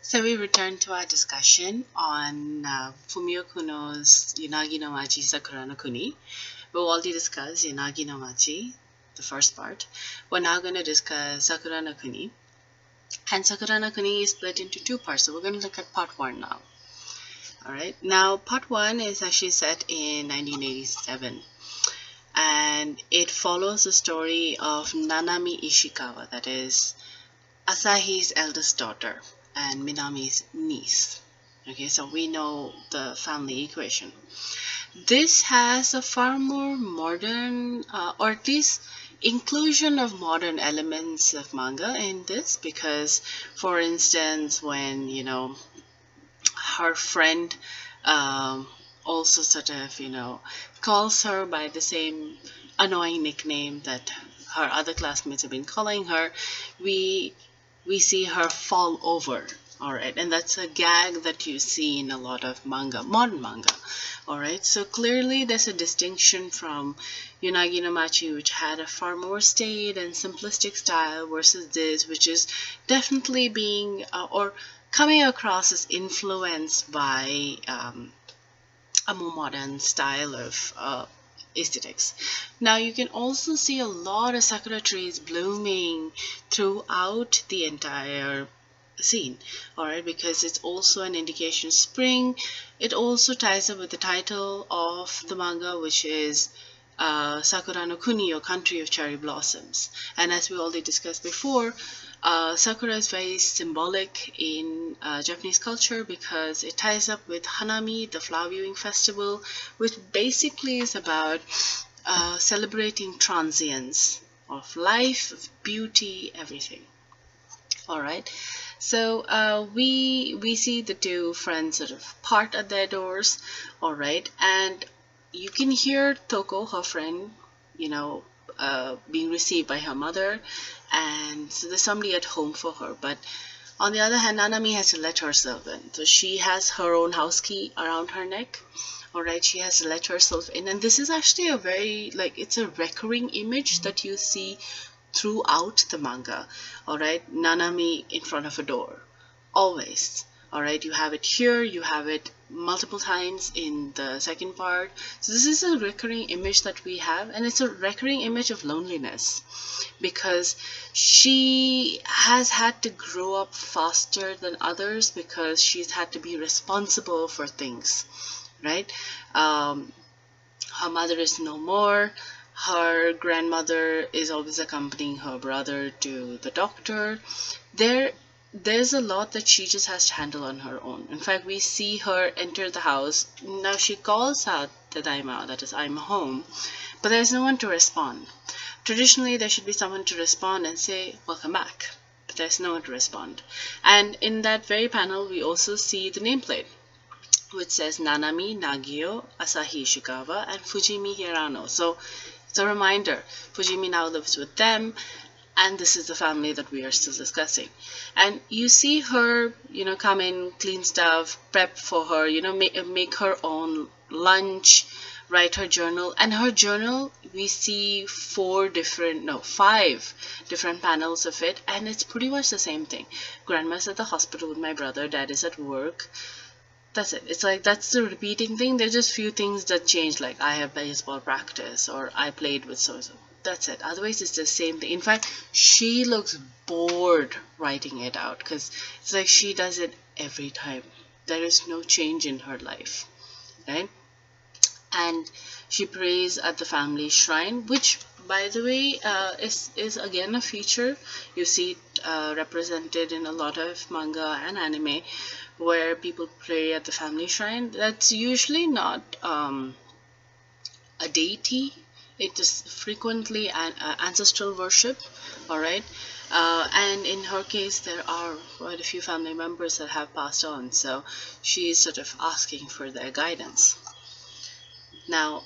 So we return to our discussion on Fumiyo Kouno's Yunagi no Machi Sakura no Kuni. We've already discussed Yunagi no Machi, the first part. We're now going to discuss Sakura no Kuni. And Sakura no Kuni is split into two parts. So we're going to look at part one now. Alright, now part one is actually set in 1987. And it follows the story of Nanami Ishikawa, that is Asahi's eldest daughter and Minami's niece. Okay, so we know the family equation. This has a far more modern, or at least inclusion of modern elements of manga in this, because, for instance, when her friend also sort of calls her by the same annoying nickname that her other classmates have been calling her, we see her fall over. All right, and that's a gag that you see in a lot of manga, modern manga. All right, so clearly there's a distinction from Yunagi no Machi, which had a far more staid and simplistic style, versus this, which is definitely being or coming across as influenced by a more modern style of aesthetics. Now you can also see a lot of sakura trees blooming throughout the entire scene, all right, because it's also an indication of spring. It also ties up with the title of the manga, which is Sakura no Kuni, or Country of Cherry Blossoms. And as we already discussed before, Sakura is very symbolic in Japanese culture because it ties up with Hanami, the flower viewing festival, which basically is about celebrating transience of life, of beauty, everything. All right. So we see the two friends sort of part at their doors. All right, and you can hear Toko, her friend, being received by her mother, and so there's somebody at home for her. But on the other hand, Nanami has to let herself in, so she has her own house key around her neck. All right, she has to let herself in, and this is actually a very it's a recurring image that you see throughout the manga. All right, Nanami in front of a door, always. All right, you have it here, you have it multiple times in the second part. So this is a recurring image that we have, and it's a recurring image of loneliness because she has had to grow up faster than others because she's had to be responsible for things, right? Her mother is no more. Her grandmother is always accompanying her brother to the doctor. There's a lot that she just has to handle on her own. In fact, we see her enter the house. Now she calls out Tadaima, that is, I'm home, but there's no one to respond. Traditionally, there should be someone to respond and say, welcome back, but there's no one to respond. And in that very panel, we also see the nameplate, which says Nanami, Nagio, Asahi Ishikawa, and Fujimi Hirano. So it's a reminder, Fujimi now lives with them, and this is the family that we are still discussing. And you see her, come in, clean stuff, prep for her, make her own lunch, write her journal. And her journal, we see 5 different panels of it, and it's pretty much the same thing. Grandma's at the hospital with my brother, dad is at work. That's it. It's like that's the repeating thing. There's just few things that change, like I have baseball practice or I played with so-so. That's it. Otherwise, it's the same thing. In fact, she looks bored writing it out because it's like she does it every time. There is no change in her life, right? And she prays at the family shrine, which, by the way, is again a feature. You see it represented in a lot of manga and anime, where people pray at the family shrine. That's usually not a deity. It is frequently an ancestral worship. All right. And in her case, there are quite a few family members that have passed on, so she's sort of asking for their guidance. Now,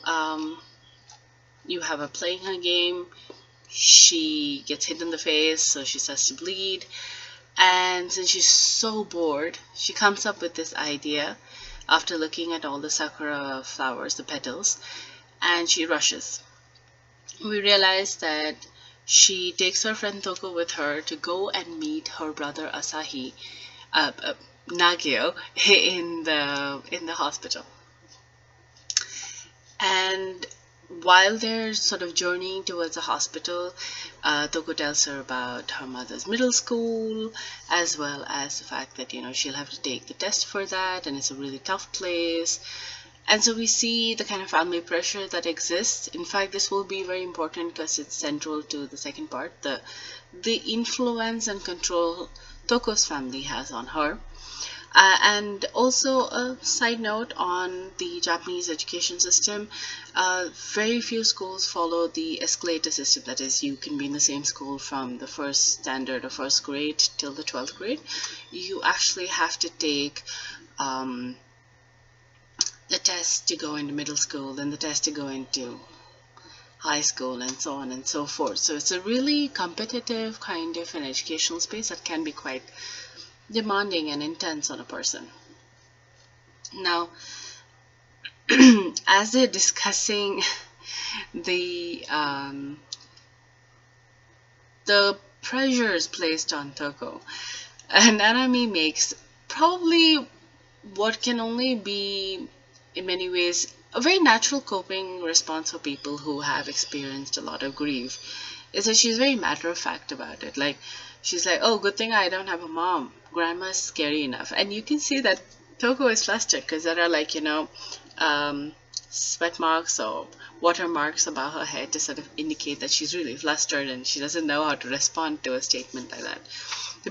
you have her playing her game. She gets hit in the face, so she starts to bleed. And since she's so bored, she comes up with this idea after looking at all the sakura flowers, the petals, and she rushes. We realize that she takes her friend Toko with her to go and meet her brother Asahi Nagio in the hospital. And while they're sort of journeying towards the hospital, Toko tells her about her mother's middle school, as well as the fact that, she'll have to take the test for that, and it's a really tough place. And so we see the kind of family pressure that exists. In fact, this will be very important because it's central to the second part, the influence and control Toko's family has on her. And also a side note on the Japanese education system, very few schools follow the escalator system. That is, you can be in the same school from the first standard or first grade till the 12th grade. You actually have to take the test to go into middle school, then the test to go into high school, and so on and so forth. So it's a really competitive kind of an educational space that can be quite demanding and intense on a person. Now, as they're discussing the pressures placed on Toko, Nanami makes probably what can only be, in many ways, a very natural coping response for people who have experienced a lot of grief, is that she's very matter of fact about it. Like, she's like, oh, good thing I don't have a mom. Grandma's scary enough. And you can see that Toko is flustered because there are, like, sweat marks or water marks above her head to sort of indicate that she's really flustered and she doesn't know how to respond to a statement like that.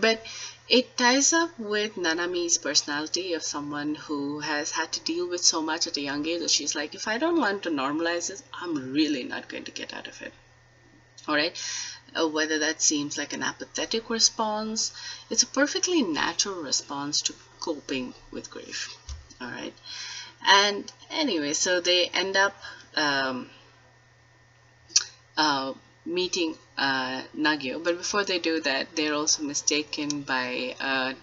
But it ties up with Nanami's personality of someone who has had to deal with so much at a young age that she's like, if I don't learn to normalize this, I'm really not going to get out of it. All right? Whether that seems like an apathetic response, it's a perfectly natural response to coping with grief. All right? And anyway, so they end up meeting Nagio, but before they do that, they're also mistaken by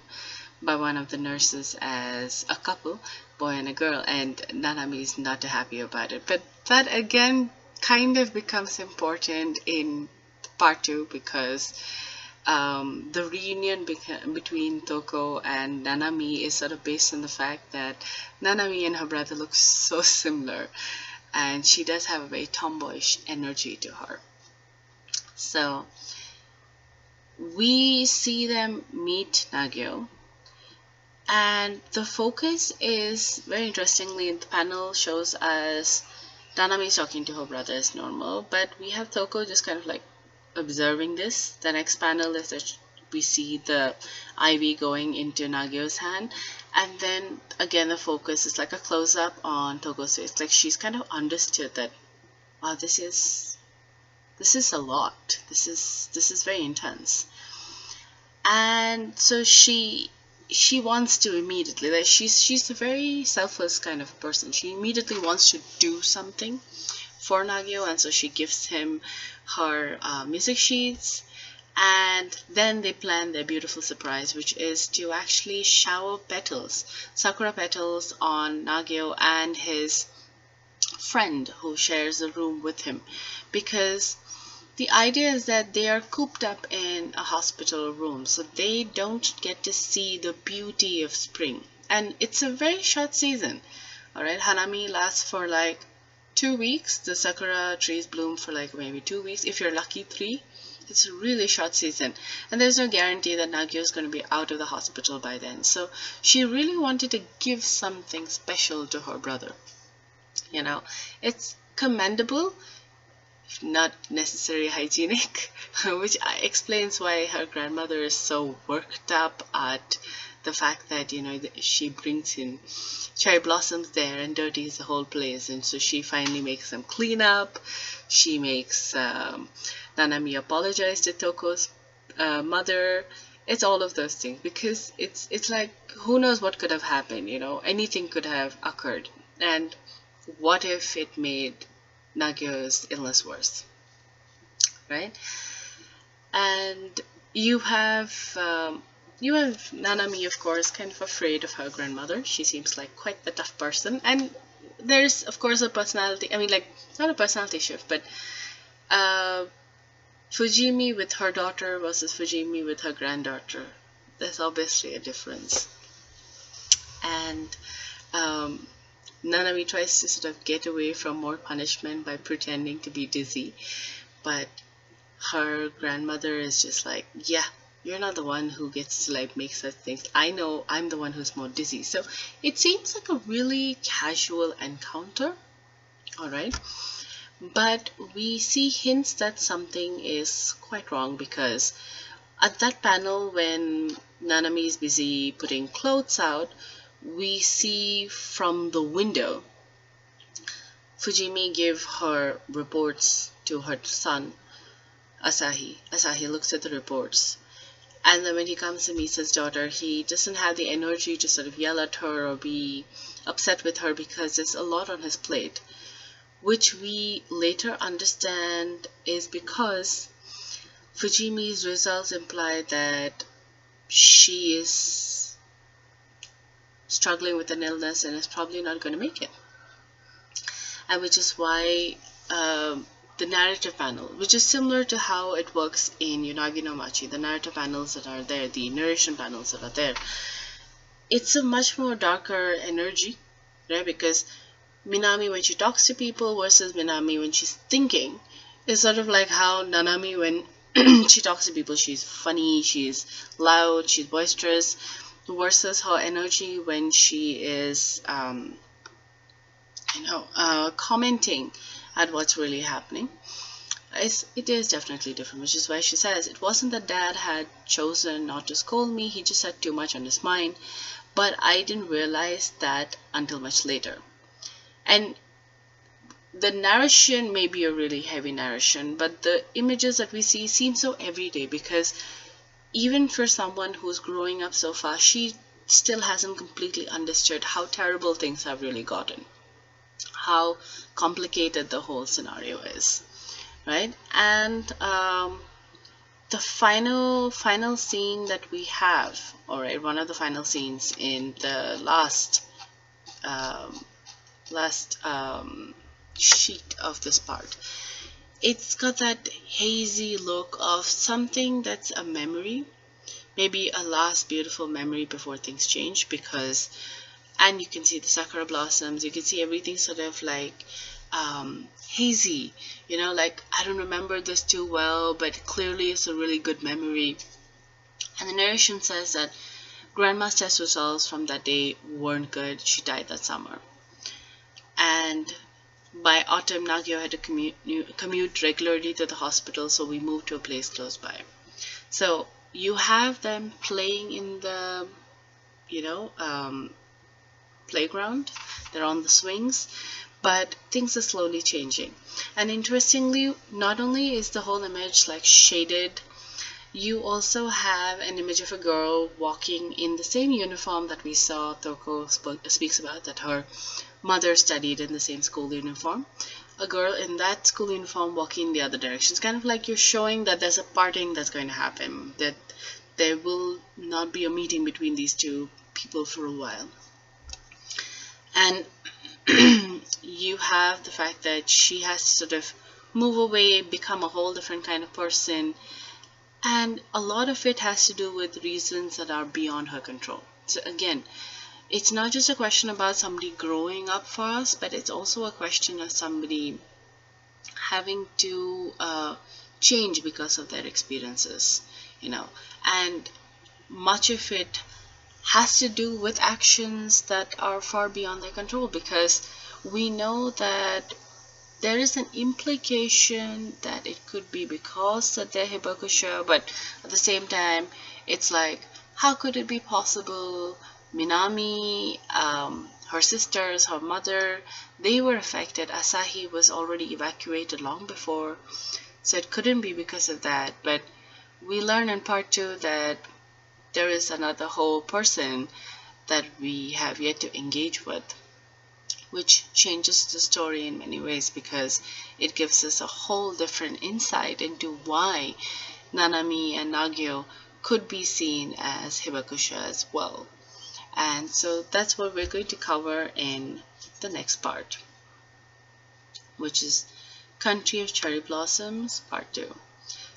one of the nurses as a couple, boy and a girl, and Nanami is not too happy about it. But that again kind of becomes important in part 2 because the reunion between Toko and Nanami is sort of based on the fact that Nanami and her brother look so similar, and she does have a very tomboyish energy to her. So we see them meet Nagio, and the focus is, very interestingly, the panel shows us Nanami is talking to her brother as normal, but we have Toko just kind of like observing this. The next panel is that we see the IV going into Nagio's hand, and then again the focus is like a close-up on Toko's face. Like, she's kind of understood that, wow, this is a lot. This is very intense. And so she wants to immediately, like, she's a very selfless kind of person. She immediately wants to do something for Nagio, and so she gives him her music sheets, and then they plan their beautiful surprise, which is to actually shower petals, sakura petals, on Nagio and his friend who shares a room with him, because the idea is that they are cooped up in a hospital room, so they don't get to see the beauty of spring. And it's a very short season. All right, Hanami lasts for like 2 weeks. The sakura trees bloom for like maybe 2 weeks. If you're lucky, 3. It's a really short season. And there's no guarantee that Nagio is going to be out of the hospital by then. So she really wanted to give something special to her brother. It's commendable, not necessarily hygienic, which explains why her grandmother is so worked up at the fact that, she brings in cherry blossoms there and dirties the whole place. And so she finally makes them clean up. She makes Nanami apologize to Toko's mother. It's all of those things, because it's like, who knows what could have happened, anything could have occurred. And what if it made Nagio's illness worse, right? And you have Nanami, of course, kind of afraid of her grandmother. She seems like quite the tough person, and there's, of course, a personality, not a personality shift, but Fujimi with her daughter versus Fujimi with her granddaughter. there's obviously a difference. And Nanami tries to sort of get away from more punishment by pretending to be dizzy, but her grandmother is just like, yeah, you're not the one who gets to like make such things. I know I'm the one who's more dizzy. So it seems like a really casual encounter, all right? But we see hints that something is quite wrong, because at that panel when Nanami is busy putting clothes out, we see from the window Fujimi give her reports to her son Asahi. Asahi looks at the reports, and then when he comes and meets his daughter, he doesn't have the energy to sort of yell at her or be upset with her, because there's a lot on his plate, which we later understand is because Fujimi's results imply that she is struggling with an illness and is probably not going to make it. And which is why the narrative panel, which is similar to how it works in Yunagi no Machi, the narrative panels that are there, the narration panels that are there, it's a much more darker energy, right? Because Minami, when she talks to people, versus Minami when she's thinking, is sort of like how Nanami, when she talks to people, she's funny, she's loud, she's boisterous, versus her energy when she is commenting at what's really happening. It is definitely different, which is why she says it wasn't that Dad had chosen not to scold me, he just had too much on his mind, but I didn't realize that until much later. And the narration may be a really heavy narration, but the images that we see seem so everyday, because even for someone who's growing up so fast, she still hasn't completely understood how terrible things have really gotten, how complicated the whole scenario is, right? And the final scene that we have, all right, one of the final scenes in the last sheet of this part, it's got that hazy look of something that's a memory, maybe a last beautiful memory before things change, because, and you can see the sakura blossoms, you can see everything sort of like hazy, like I don't remember this too well, but clearly it's a really good memory. And the narration says that grandma's test results from that day weren't good, she died that summer. And by autumn, Nagio had to commute regularly to the hospital, so we moved to a place close by. So you have them playing in the, playground. They're on the swings, but things are slowly changing. And interestingly, not only is the whole image like shaded, you also have an image of a girl walking in the same uniform that we saw Toko speaks about, that her mother studied in the same school uniform. A girl in that school uniform walking in the other direction. It's kind of like you're showing that there's a parting that's going to happen, that there will not be a meeting between these two people for a while. And you have the fact that she has to sort of move away, become a whole different kind of person, and a lot of it has to do with reasons that are beyond her control. So again, it's not just a question about somebody growing up for us, but it's also a question of somebody having to change because of their experiences, and much of it has to do with actions that are far beyond their control, because we know that there is an implication that it could be because that they're hibakusha, but at the same time, it's like, how could it be possible? Minami, her sisters, her mother, they were affected. Asahi was already evacuated long before, so it couldn't be because of that. But we learn in part 2 that there is another whole person that we have yet to engage with, which changes the story in many ways, because it gives us a whole different insight into why Nanami and Nagio could be seen as hibakusha as well. And so that's what we're going to cover in the next part, which is Country of Cherry Blossoms, part 2.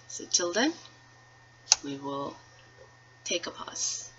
So till then, we will take a pause.